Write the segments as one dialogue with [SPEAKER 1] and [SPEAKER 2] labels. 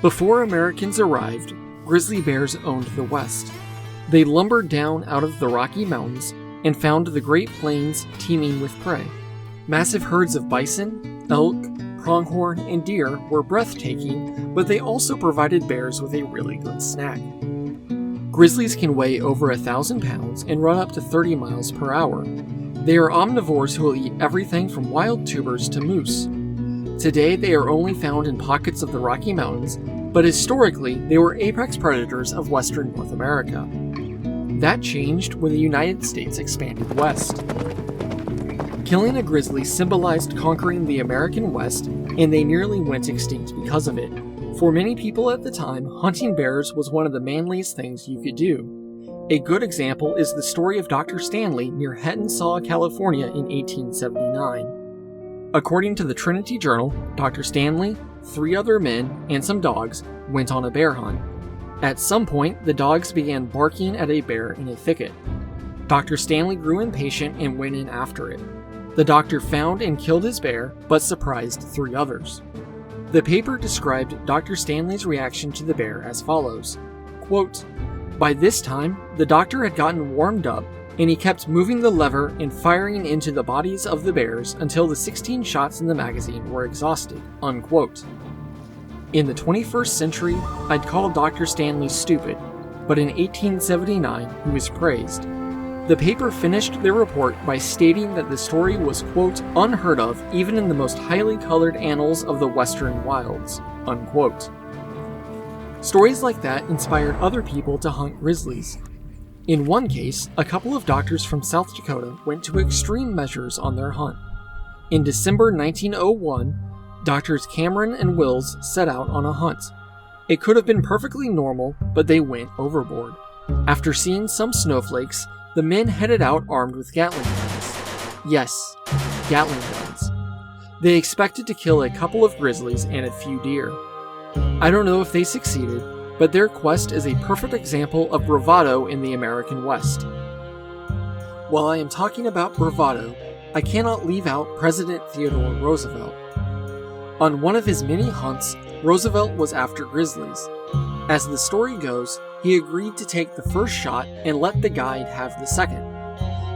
[SPEAKER 1] Before Americans arrived, grizzly bears owned the West. They lumbered down out of the Rocky Mountains and found the Great Plains teeming with prey. Massive herds of bison, elk, pronghorn, and deer were breathtaking, but they also provided bears with a really good snack. Grizzlies can weigh over 1,000 pounds and run up to 30 miles per hour. They are omnivores who will eat everything from wild tubers to moose. Today, they are only found in pockets of the Rocky Mountains, but historically, they were apex predators of western North America. That changed when the United States expanded west. Killing a grizzly symbolized conquering the American West, and they nearly went extinct because of it. For many people at the time, hunting bears was one of the manliest things you could do. A good example is the story of Dr. Stanley near Hettensau, California in 1879. According to the Trinity Journal, Dr. Stanley, 3 other men, and some dogs went on a bear hunt. At some point, the dogs began barking at a bear in a thicket. Dr. Stanley grew impatient and went in after it. The doctor found and killed his bear, but surprised 3 others. The paper described Dr. Stanley's reaction to the bear as follows, quote, "By this time, the doctor had gotten warmed up, and he kept moving the lever and firing into the bodies of the bears until the 16 shots in the magazine were exhausted," unquote. In the 21st century, I'd call Dr. Stanley stupid, but in 1879, he was praised. The paper finished their report by stating that the story was, quote, "unheard of even in the most highly colored annals of the western wilds," unquote. Stories like that inspired other people to hunt grizzlies. In one case, a couple of doctors from South Dakota went to extreme measures on their hunt. In December 1901, Doctors Cameron and Wills set out on a hunt. It could have been perfectly normal, but they went overboard. After seeing some snowflakes, the men headed out armed with Gatling guns. Yes, Gatling guns. They expected to kill a couple of grizzlies and a few deer. I don't know if they succeeded, but their quest is a perfect example of bravado in the American West. While I am talking about bravado, I cannot leave out President Theodore Roosevelt. On one of his many hunts, Roosevelt was after grizzlies. As the story goes, he agreed to take the first shot and let the guide have the second.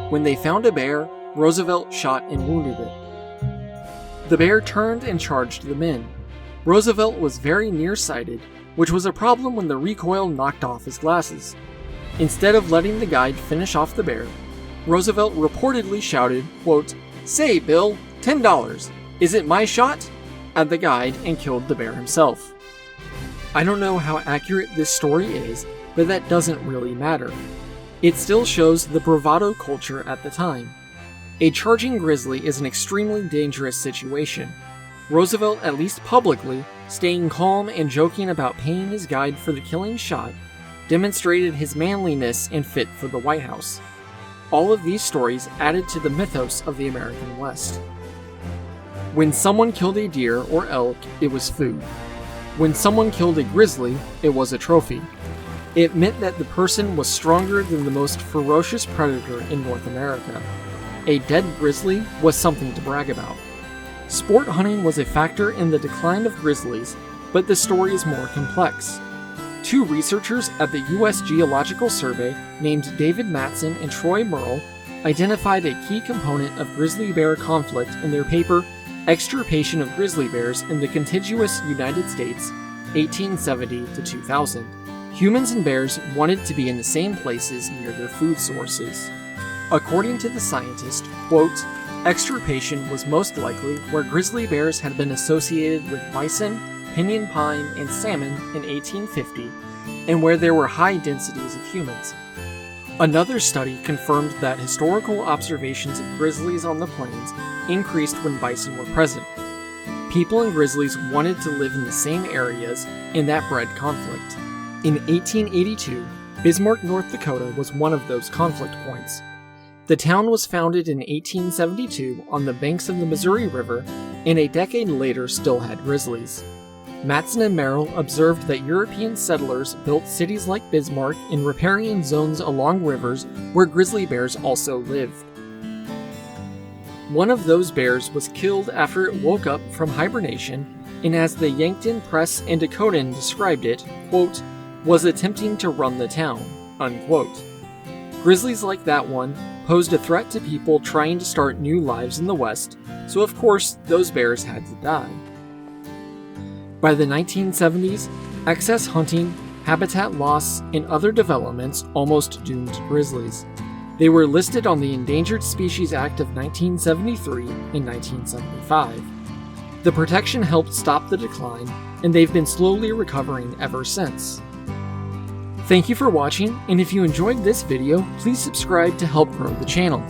[SPEAKER 1] When they found a bear, Roosevelt shot and wounded it. The bear turned and charged the men. Roosevelt was very nearsighted, which was a problem when the recoil knocked off his glasses. Instead of letting the guide finish off the bear, Roosevelt reportedly shouted, quote, "Say, Bill, $10. Is it my shot?" at the guide and killed the bear himself. I don't know how accurate this story is, but that doesn't really matter. It still shows the bravado culture at the time. A charging grizzly is an extremely dangerous situation. Roosevelt, at least publicly, staying calm and joking about paying his guide for the killing shot, demonstrated his manliness and fit for the White House. All of these stories added to the mythos of the American West. When someone killed a deer or elk, it was food. When someone killed a grizzly, it was a trophy. It meant that the person was stronger than the most ferocious predator in North America. A dead grizzly was something to brag about. Sport hunting was a factor in the decline of grizzlies, but the story is more complex. 2 researchers at the U.S. Geological Survey, named David Matson and Troy Merle, identified a key component of grizzly bear conflict in their paper Extirpation of Grizzly Bears in the Contiguous United States, 1870 to 2000. Humans and bears wanted to be in the same places near their food sources. According to the scientist, quote, "Extirpation was most likely where grizzly bears had been associated with bison, pinyon pine, and salmon in 1850, and where there were high densities of humans." Another study confirmed that historical observations of grizzlies on the plains increased when bison were present. People and grizzlies wanted to live in the same areas, and that bred conflict. In 1882, Bismarck, North Dakota was one of those conflict points. The town was founded in 1872 on the banks of the Missouri River, and a decade later still had grizzlies. Matson and Merrill observed that European settlers built cities like Bismarck in riparian zones along rivers where grizzly bears also lived. One of those bears was killed after it woke up from hibernation and as the Yankton Press and Dakotan described it, quote, was attempting to run the town, unquote. Grizzlies like that one posed a threat to people trying to start new lives in the West, so of course those bears had to die. By the 1970s, excess hunting, habitat loss, and other developments almost doomed grizzlies. They were listed on the Endangered Species Act of 1973 and 1975. The protection helped stop the decline, and they've been slowly recovering ever since. Thank you for watching, and if you enjoyed this video, please subscribe to help grow the channel.